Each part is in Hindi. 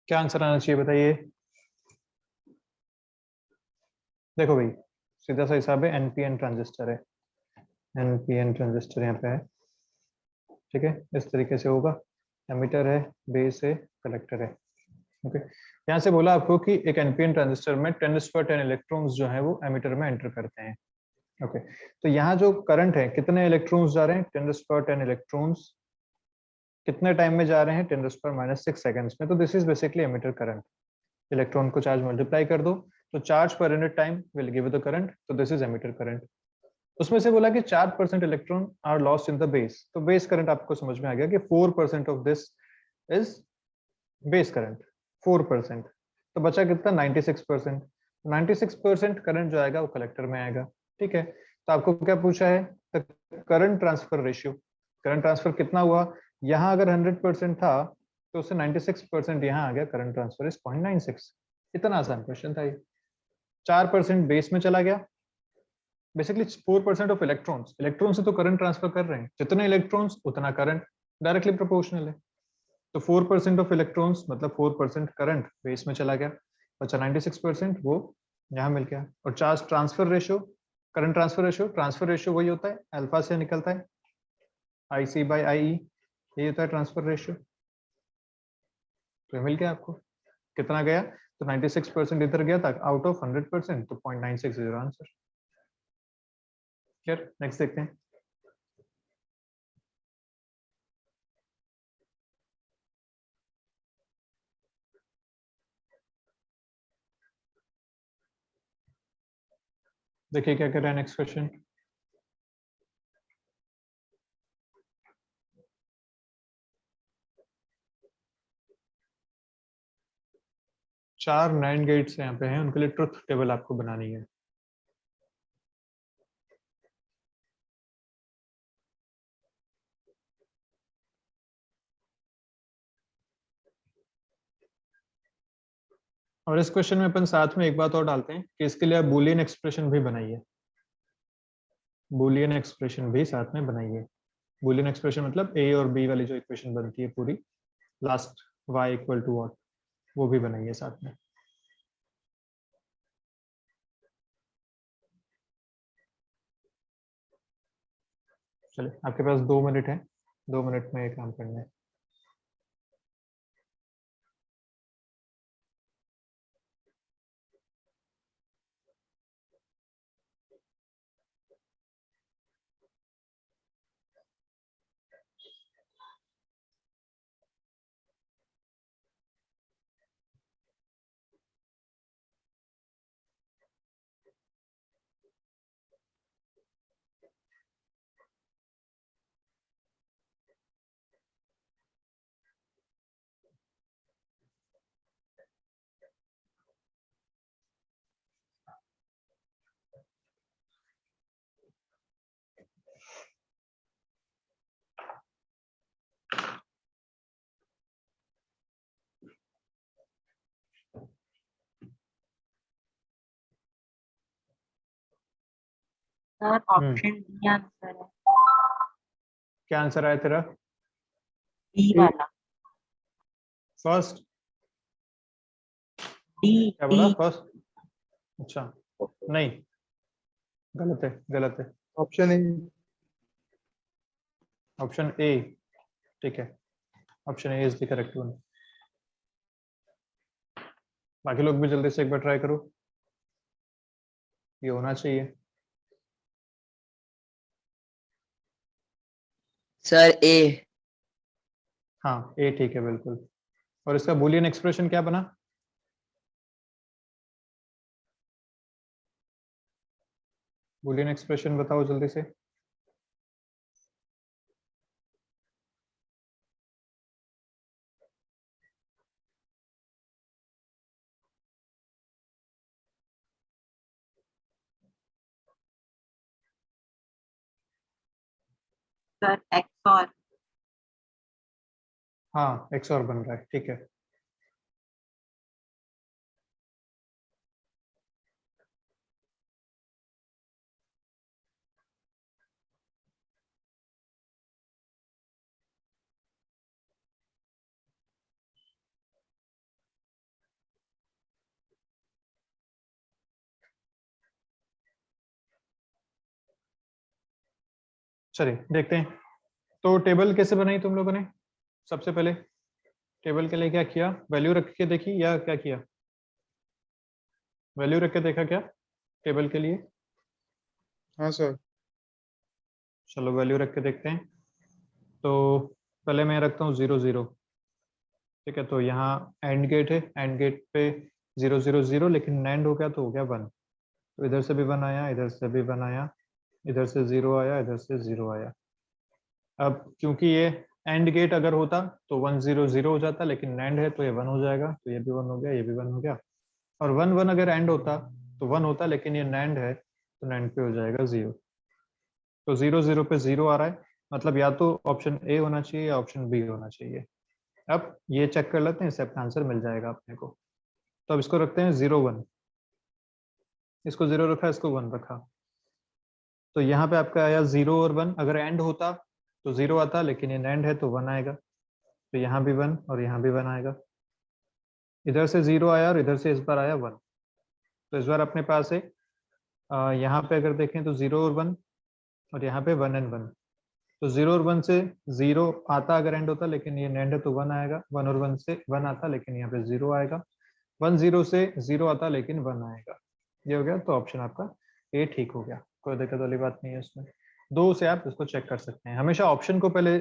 क्या आंसर आना चाहिए बताइए। देखो भाई, सीधा सा हिसाब है, एनपीएन ट्रांजिस्टर है। एनपीएन ट्रांजिस्टर यहाँ पे है। ठीक है, इस तरीके से होगा। एमीटर है, बेस है, कलेक्टर है। ओके, यहाँ से बोला आपको कि एक एनपीएन ट्रांजिस्टर में 10⁻10 इलेक्ट्रॉन्स जो है वो एमीटर में एंटर करते हैं। ओके, तो यहाँ जो करंट है, कितने इलेक्ट्रॉन्स जा रहे हैं? 10⁻10 इलेक्ट्रॉन्स कितने टाइम में जा रहे हैं? 10⁻6 सेकंड्स में। तो this is basically emitter current. Electron को चार्ज मल्टीप्लाई कर दो, तो charge per unit time will give the current, तो दिस इज एमीटर करंट। उसमें से बोला कि 4% electron are lost in the base, तो बेस करंट आपको समझ में आ गया कि 4% of this is base current. 4%, तो बचा कितना? 96%। 96% करंट जो आएगा वो कलेक्टर में आएगा। ठीक है, तो आपको क्या पूछा है? Current transfer ratio. Current transfer कितना हुआ? यहाँ अगर 100% था तो उससे 96% यहाँ आ गया, करंट ट्रांसफर इज 0.96। इतना आसान क्वेश्चन था ये। 4% बेस में चला गया। बेसिकली 4% ऑफ इलेक्ट्रॉन्स, इलेक्ट्रॉन से तो करंट ट्रांसफर कर रहे हैं, जितने इलेक्ट्रॉन्स उतना करंट, डायरेक्टली प्रोपोर्शनल है। तो 4% ऑफ इलेक्ट्रॉन्स मतलब 4% करंट बेस में चला गया, बचा 96%, वो यहाँ मिल गया। और charge transfer ratio, current transfer ratio वही होता है, अल्फा से निकलता है, IC/IE, यही होता है ट्रांसफर रेशियो। तो मिल गया आपको, कितना गया? तो 96% इधर गया था आउट ऑफ 100%, तो 0.96 इज आंसर। क्लियर? नेक्स्ट देखते हैं। देखिए क्या कर रहा है नेक्स्ट क्वेश्चन। चार नाइन गेट्स यहाँ पे हैं, उनके लिए ट्रुथ टेबल आपको बनानी है। और इस क्वेश्चन में अपन साथ में एक बात और डालते हैं कि इसके लिए आप बूलियन एक्सप्रेशन भी बनाइए। बूलियन एक्सप्रेशन भी साथ में बनाइए। बूलियन एक्सप्रेशन मतलब ए और बी वाली जो इक्वेशन बनती है पूरी, last y equal to what, वो भी बनाइए साथ में। चलिए, आपके पास 2 मिनट है, 2 मिनट में ये काम करना है। सर हम्म, ऑप्शन डी आंसर है। क्या आंसर आया तेरा? डी वाला। फर्स्ट? डी। क्या डी। बोला? फर्स्ट? अच्छा, नहीं, गलत है, गलत है। Option A. ऑप्शन ए, ठीक है, option A is the correct one. बाकी लोग भी जल्दी से एक बार ट्राई करो, ये होना चाहिए। सर ए। हाँ, ए ठीक है बिल्कुल। और इसका बूलियन एक्सप्रेशन क्या बना? बूलियन एक्सप्रेशन बताओ जल्दी से। सर एक्स और। हाँ, एक्स और बन रहा है, ठीक है। चलिए देखते हैं। तो टेबल कैसे बनाई तुम लोगों ने? सबसे पहले टेबल के लिए क्या किया? वैल्यू रख के देखी या क्या किया? वैल्यू रख के देखा क्या टेबल के लिए? हाँ सर। चलो वैल्यू रख के देखते हैं। तो पहले मैं रखता हूँ 0 0। ठीक है, तो यहाँ एंड गेट है, एंड गेट पे 0 0 0, लेकिन नैंड हो गया तो हो गया 1। तो इधर से भी 1 आया, इधर से भी 1 आया, इधर से 0 आया, इधर से 0 आया। अब क्योंकि ये एंड गेट अगर होता तो 1 0 0 हो जाता, लेकिन नैंड है तो ये 1 हो जाएगा, तो ये भी 1 हो गया, ये भी 1 हो गया। और 1 1 अगर एंड होता तो 1 होता, लेकिन ये नैंड है तो नैंड पे हो जाएगा 0। तो 0 0 पे 0 आ रहा है, मतलब या तो ऑप्शन ए होना चाहिए या ऑप्शन बी होना चाहिए। अब ये चेक कर लेते हैं, इससे आपका आंसर मिल जाएगा अपने को। तो अब इसको रखते हैं 0 1, इसको 0 रखा, इसको 1 रखा। तो यहाँ पे आपका आया 0 और 1। अगर एंड होता तो 0 आता, लेकिन ये नैंड है तो 1 आएगा। तो यहाँ भी 1 और यहाँ भी 1 आएगा। इधर से 0 आया और इधर से इस बार आया 1। तो इस बार अपने पास है यहाँ पे अगर देखें तो 0 और 1, और यहाँ पे 1 एंड 1। तो 0 और 1 से 0 आता अगर एंड होता, लेकिन ये एंड है तो 1 आएगा। 1 और 1 से 1 आता, लेकिन यहाँ पे 0 आएगा। 1 0 से 0 आता, लेकिन 1 आएगा। ये हो गया, तो ऑप्शन आपका ए ठीक हो गया, कोई दिक्कत वाली बात नहीं है उसमें। दो से आप इसको चेक कर सकते हैं। हमेशा ऑप्शन को पहले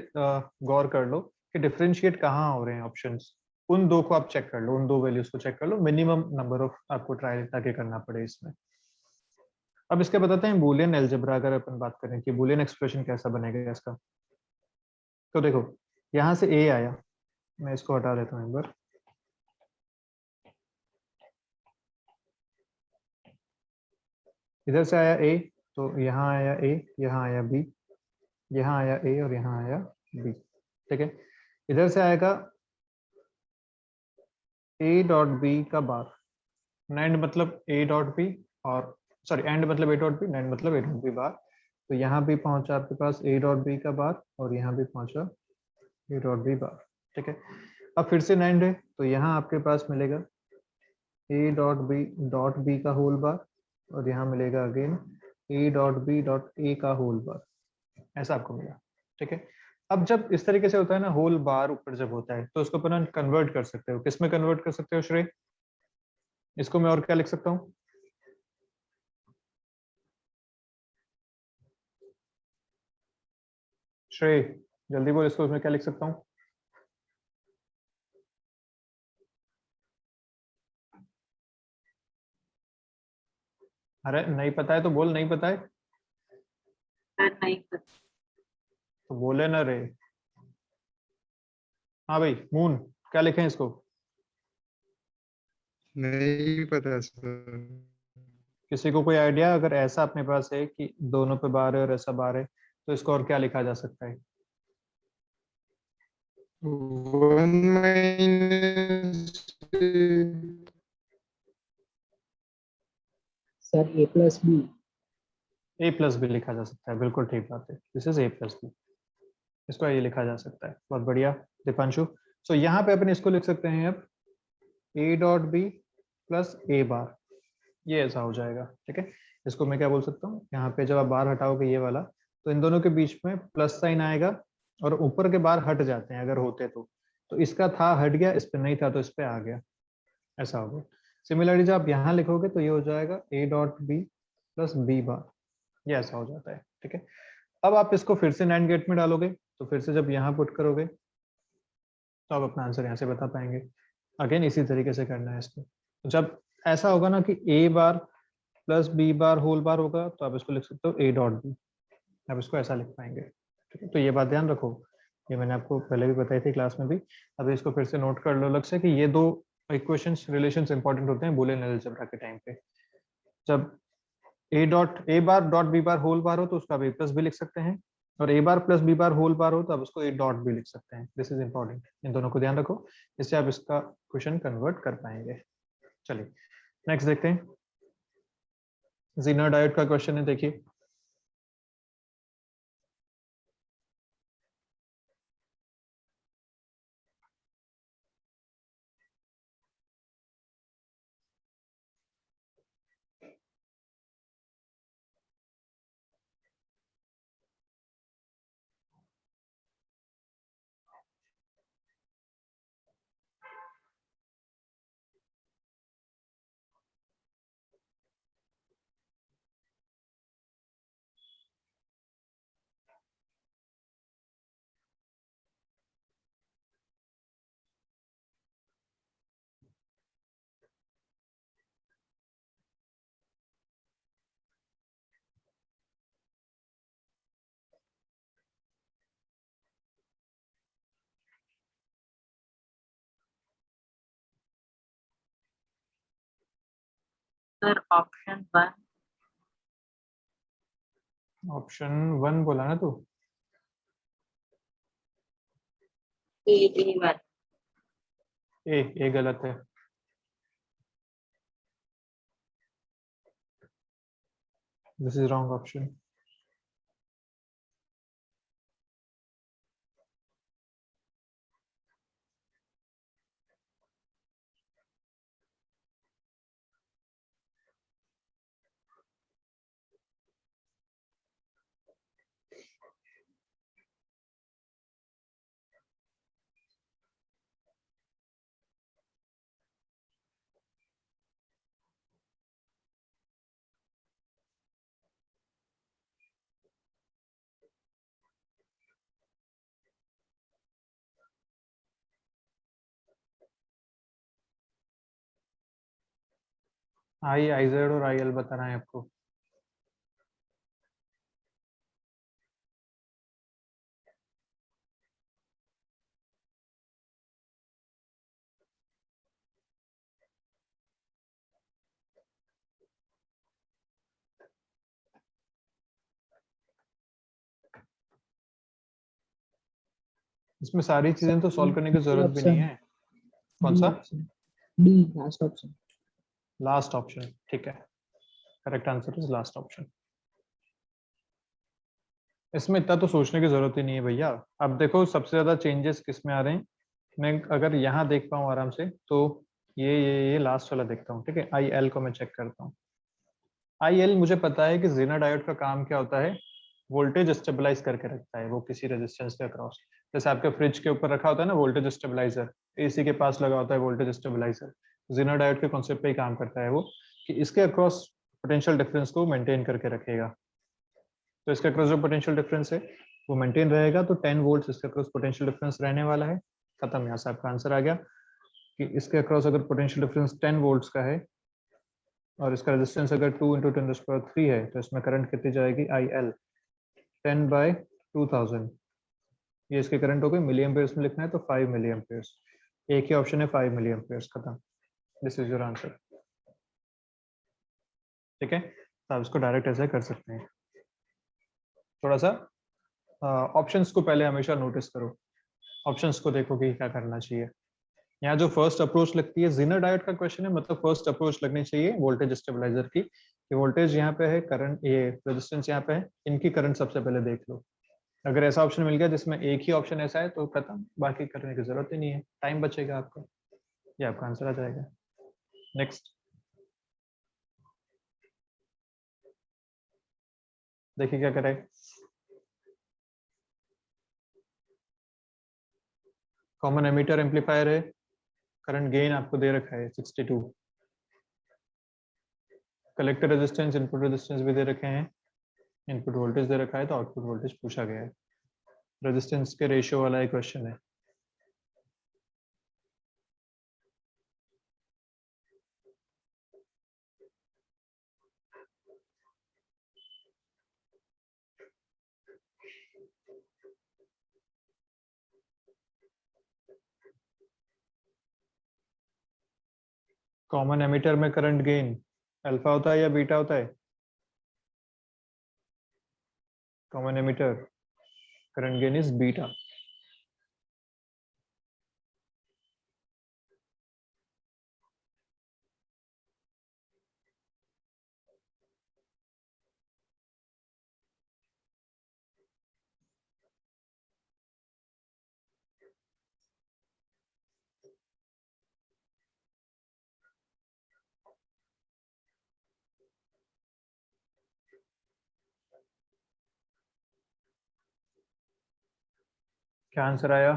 गौर कर लो कि डिफरेंशिएट कहाँ हो रहे हैं ऑप्शंस। उन दो को आप चेक कर लो, उन दो वैल्यूज को चेक कर लो। मिनिमम नंबर ऑफ आपको ट्राई ताकि करना पड़े इसमें। अब इसके बताते हैं बूलियन एल्जेब्रा। अगर अपन बात करें कि बूलियन एक्सप्रेशन कैसा बनेगा इसका, तो देखो यहाँ से ए आया, मैं इसको हटा देता हूँ एक बार। इधर से आया ए, तो यहाँ आया ए, यहाँ आया बी, यहाँ आया ए और यहाँ आया बी। ठीक है, इधर से आएगा ए डॉट बी का बार। नैंड मतलब ए डॉट बी, और सॉरी एंड मतलब ए डॉट बी, नैंड मतलब ए डॉट बी बार। तो यहाँ भी पहुंचा आपके पास ए डॉट बी का बार, और यहाँ भी पहुंचा ए डॉट बी बार। ठीक है, अब फिर से नैंड है, तो यहाँ आपके पास मिलेगा ए डॉट बी का होल बार, और यहाँ मिलेगा again A dot B dot A का होल बार। ऐसा आपको मिला। ठीक है, अब जब इस तरीके से होता है ना, होल बार ऊपर जब होता है, तो उसको अपन कन्वर्ट कर सकते हो। किस में कन्वर्ट कर सकते हो श्रेय? इसको मैं और क्या लिख सकता हूँ? श्रेय जल्दी बोल, इसको उसमें क्या लिख सकता हूँ? अरे नहीं पता है तो बोल, नहीं पता है सर नहीं पता। तो बोले ना रे। हाँ भाई मून, क्या लिखें इसको? नहीं पता सर। किसी को कोई आइडिया? अगर ऐसा अपने पास है कि दोनों पे बार है और ऐसा बार है, तो इसको और क्या लिखा जा सकता है? 1 sir A plus B. A plus B लिखा जा सकता है, बिल्कुल ठीक बात है। This is A plus B, इसको ये लिखा जा सकता है। बहुत बढ़िया दीपांशु। सो यहाँ पे अपन इसको लिख सकते हैं अब ए डॉट बी प्लस ए बार। ये ऐसा हो जाएगा। ठीक है, इसको मैं क्या बोल सकता हूँ, यहाँ पे जब आप बार हटाओगे ये वाला, तो इन दोनों के बीच में प्लस साइन आएगा, और ऊपर के बार हट जाते हैं अगर होते तो इसका था हट गया, इस पे नहीं था तो इस पे आ गया। ऐसा होगा। सिमिलरली जब आप यहाँ लिखोगे तो ये हो जाएगा A dot B plus B bar. ये ऐसा हो जाता है। ठीक है, अब आप इसको फिर से नैंड गेट में डालोगे, तो फिर से जब यहाँ पुट करोगे तो आप अपना आंसर यहाँ से बता पाएंगे। अगेन इसी तरीके से करना है इसको। जब ऐसा होगा ना कि A bar plus B bar whole bar होगा, तो आप इसको लिख सकते हो ए डॉट बी। आप इसको ऐसा लिख पाएंगे। ठीक है, तो ये बात ध्यान रखो, ये मैंने आपको पहले भी बताई थी क्लास में भी। अब इसको फिर से नोट कर लो अलग से कि ये दो इक्वेशंस रिलेशंस इंपॉर्टेंट होते हैं बूलियन अलजेब्रा के टाइम पे। जब A bar dot B bar whole bar हो तो उसका आप ए प्लस बी लिख सकते हैं, और A bar plus B bar whole bar हो तो आप उसको ए डॉट बी लिख सकते हैं। दिस इज इंपॉर्टेंट, इन दोनों को ध्यान रखो, इससे आप इसका क्वेश्चन कन्वर्ट कर पाएंगे। चलिए नेक्स्ट देखते हैं। जीनर डायोड का क्वेश्चन है, देखिए। सर ऑप्शन 1 बोला ना तू? A1 ए गलत है। This is wrong option. I Z और आई एल बताना है आपको। इसमें सारी चीजें तो सॉल्व करने की जरूरत भी नहीं है। कौन सा? D last option. Last option, ठीक है। Correct answer is last option. इसमें इतना तो सोचने की जरूरत ही नहीं है भैया। अब देखो सबसे ज्यादा चेंजेस किस में आ रहे हैं। मैं अगर यहाँ देख पाऊँ आराम से तो ये लास्ट वाला देखता हूँ, ठीक है। आई एल को मैं चेक करता हूँ। आई एल मुझे पता है कि जेनर डायोड का काम क्या होता है, वोल्टेज स्टेबलाइज करके रखता है वो किसी रेजिस्टेंस के अक्रॉस। जैसे आपके फ्रिज के ऊपर रखा होता है ना वोल्टेज स्टेबलाइजर, एसी के पास लगा होता है वोल्टेज स्टेबलाइजर। जेनर डायोड के कॉन्सेप्ट पे ही काम करता है वो, कि इसके अक्रॉस पोटेंशियल डिफरेंस को मेंटेन करके रखेगा। तो इसके अक्रॉस जो पोटेंशियल डिफरेंस है वो मेंटेन रहेगा, तो 10 वोल्ट इसके अक्रॉस पोटेंशियल डिफरेंस रहने वाला है। खत्म, यहाँ से आपका आंसर आ गया कि इसके अक्रॉस अगर पोटेंशियल डिफरेंस 10 वोल्ट्स का है और इसका रेजिस्टेंस अगर 2 × 10⁻³ है, तो इसमें करंट कितनी जाएगी? I L 10/2000। ये इसके करंट हो गए। मिली एम्पेयर्स में लिखना है तो 5 मिली एम्पेयर्स। एक ही ऑप्शन है 5 मिली एम्पेयर्स। खत्म, दिस इज योर आंसर। ठीक है, तो आप इसको डायरेक्ट ऐसे कर सकते हैं। थोड़ा सा ऑप्शंस को पहले हमेशा नोटिस करो, ऑप्शंस को देखो कि क्या करना चाहिए। यहाँ जो फर्स्ट अप्रोच लगती है, जेनर डायोड का क्वेश्चन है, मतलब फर्स्ट अप्रोच लगनी चाहिए वोल्टेज स्टेबलाइजर की। कि वोल्टेज यहाँ पे है, करंट, ये रेजिस्टेंस यहाँ पे है, इनकी करंट सबसे पहले देख लो। अगर ऐसा ऑप्शन मिल गया जिसमें एक ही ऑप्शन ऐसा है तो खत्म, बाकी करने की जरूरत ही नहीं है, टाइम बचेगा आपका, ये आपका आंसर आ जाएगा। नेक्स्ट देखिए क्या करें। कॉमन एमीटर एम्पलीफायर है, करंट गेन आपको दे रखा है 62। कलेक्टर रेजिस्टेंस, इनपुट रेजिस्टेंस भी दे रखे हैं, इनपुट वोल्टेज दे रखा है, तो आउटपुट वोल्टेज पूछा गया है। रेजिस्टेंस के रेशियो वाला एक क्वेश्चन है। कॉमन एमीटर में करंट गेन अल्फा होता है या बीटा होता है? Common emitter current gain is beta. क्या आंसर आया?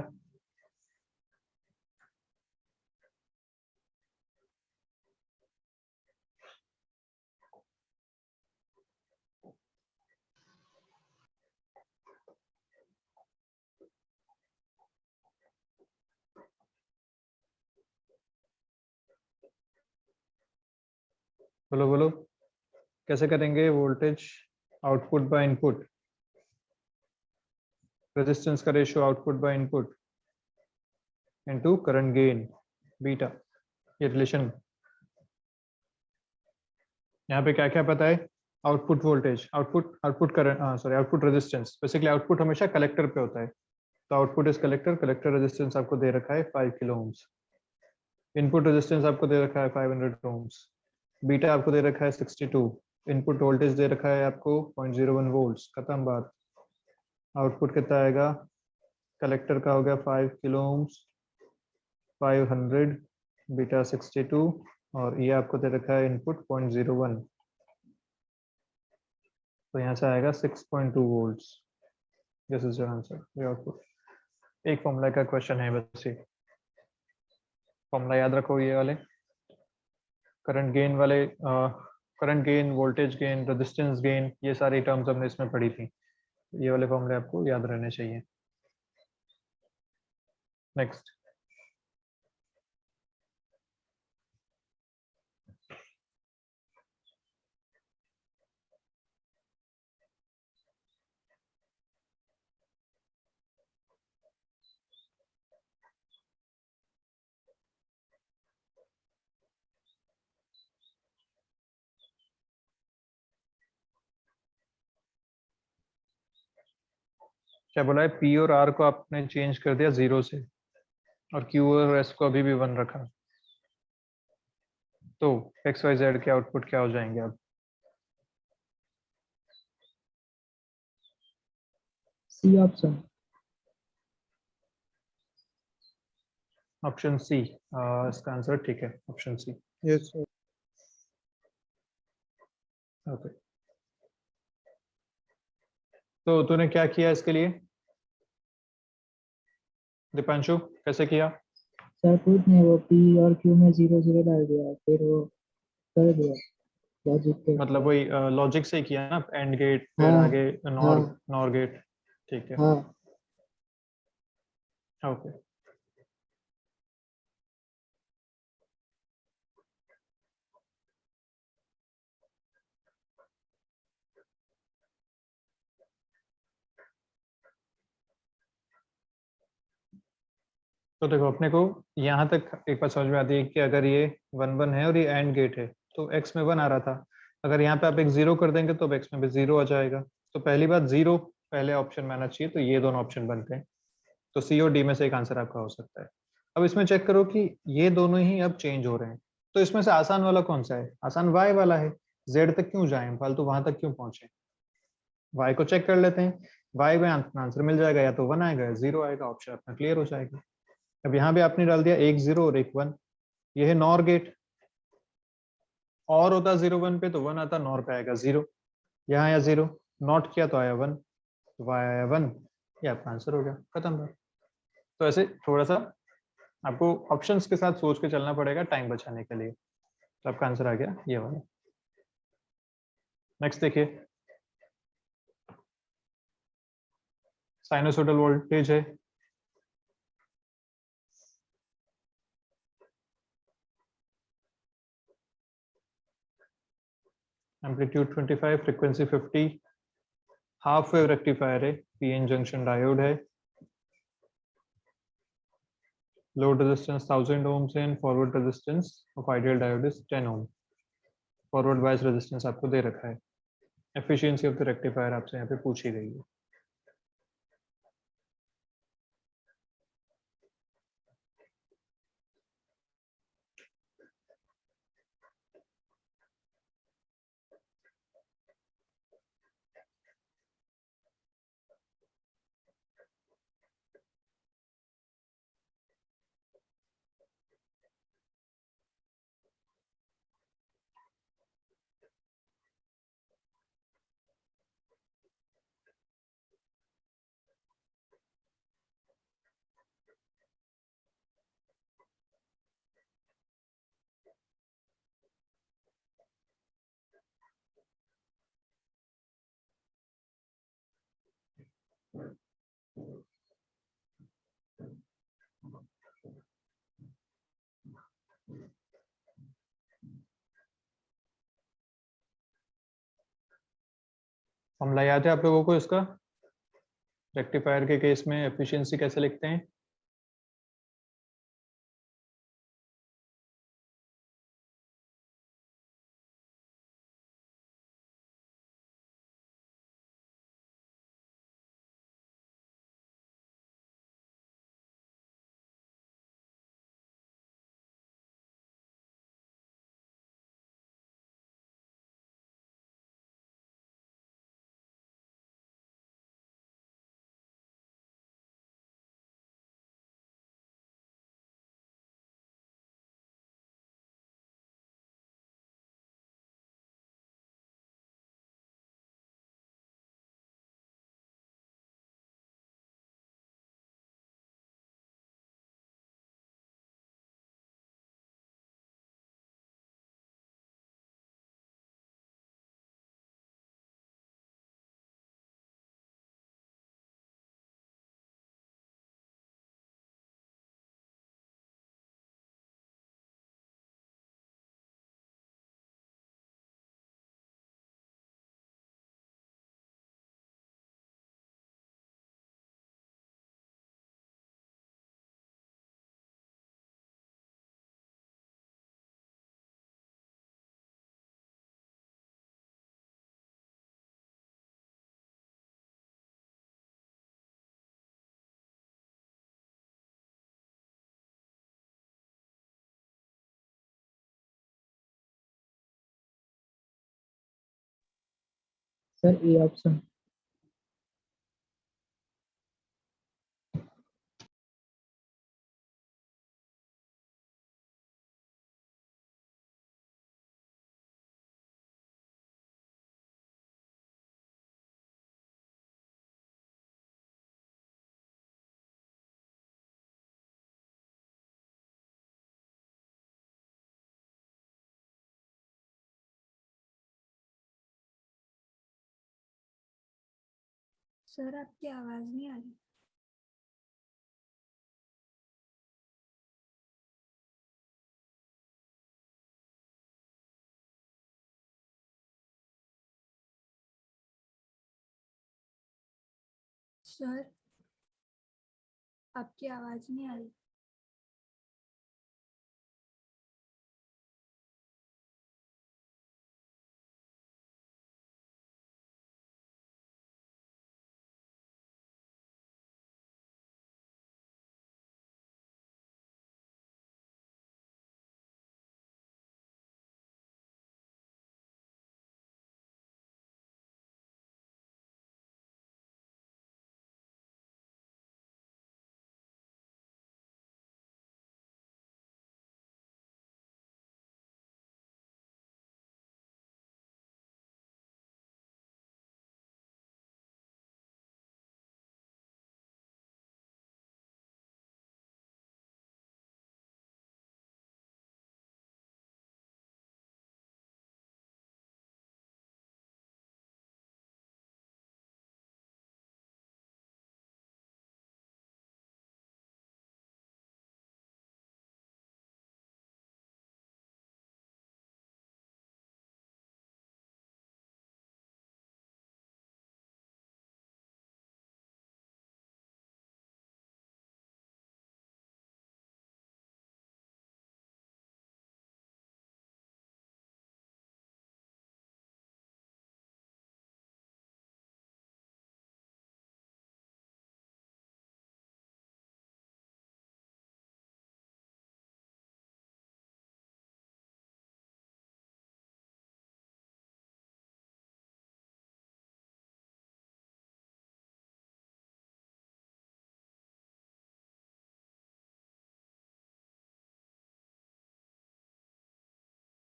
बोलो बोलो, कैसे करेंगे? Voltage output by input, resistance का ratio output by input into current gain beta, ये रिलेशन। यहाँ पे क्या क्या पता है? Output voltage, output current, sorry output resistance. Basically output हमेशा कलेक्टर पे होता है, तो output is collector, collector resistance आपको दे रखा है 5 किलो ओम्स। इनपुट रेजिस्टेंस आपको दे रखा है 500 ओम्स। बीटा आपको दे रखा है 62। इनपुट वोल्टेज दे रखा है आपको 0.01 वोल्ट्स। खत्म बात। आउटपुट कितना आएगा? कलेक्टर का हो गया 5 किलो ओम्स, 500, बीटा 62, और ये आपको दे रखा है इनपुट 0.01, तो यहाँ से आएगा 6.2 volts. This is your answer, your output. एक फॉर्मूला का क्वेश्चन है बस ये, फॉर्मूला याद रखो ये वाले, करंट गेन वाले, current gain, voltage gain, resistance gain, ये सारी टर्म्स हमने इसमें पढ़ी थी। ये वाले फॉर्मूले आपको याद रहने चाहिए। नेक्स्ट, क्या बोला है? पी और आर को आपने चेंज कर दिया 0 से, और क्यू और एस को अभी भी 1 रखा, तो एक्स वाई जेड के आउटपुट क्या हो जाएंगे अब? C option. ऑप्शन सी इसका आंसर ठीक है, option C. Yes sir. Okay, तो तूने क्या किया इसके लिए दीपांशु, कैसे किया? सर कुछ नहीं, वो P और Q में 0 0 डाल दिया, फिर वो कर दिया लॉजिक के। मतलब वही लॉजिक से ही किया ना, एंड गेट, फिर हाँ आगे नॉर, हाँ नॉर गेट। ठीक है, हाँ। ओके। तो देखो अपने को यहाँ तक एक बात समझ में आती है कि अगर ये 1 1 है और ये एंड गेट है, तो x में 1 आ रहा था। अगर यहाँ पे आप एक 0 कर देंगे तो अब x में भी 0 आ जाएगा। तो पहली बात 0 पहले ऑप्शन में आना चाहिए, तो ये दोनों ऑप्शन बनते हैं। तो सी और डी में से एक आंसर आपका हो सकता है। अब इसमें चेक करो कि ये दोनों ही अब चेंज हो रहे हैं, तो इसमें से आसान वाला कौन सा है? आसान y वाला है। z तक क्यों जाए फालतू, वहां तक क्यों पहुंचे? y को चेक कर लेते हैं। y में आंसर मिल जाएगा, या तो 1 आएगा या 0 आएगा, ऑप्शन अपना क्लियर हो जाएगा। अब यहाँ भी आपने डाल दिया एक 0 और एक 1, ये है नॉर गेट। और होता 0 1 पे तो 1 आता, नॉर पे आएगा 0, यहाँ आया 0, नॉट किया तो आया 1, तो y आया 1, ये आपका आंसर हो गया, खत्म बात। तो ऐसे थोड़ा सा आपको ऑप्शंस के साथ सोच के चलना पड़ेगा टाइम बचाने के लिए। तो आपका आंसर आ गया ये वाला। नेक्स्ट देखिए, साइनोसोडल वोल्टेज है, amplitude 25, frequency 50, half wave rectifier है, पीएन जंक्शन डायोड है, लोड रेजिस्टेंस 1000 ohms है, forward resistance of ideal diode is 10 ohm। Forward bias resistance आपको दे रखा है। एफिशिएंसी ऑफ द रेक्टिफायर आपसे यहाँ पे पूछी गई है। फॉर्मूला याद है आप लोगों को इसका? रेक्टिफायर के केस में एफिशिएंसी कैसे लिखते हैं? Sir A option. सर आपकी आवाज नहीं आ रही। सर आपकी आवाज नहीं आ रही।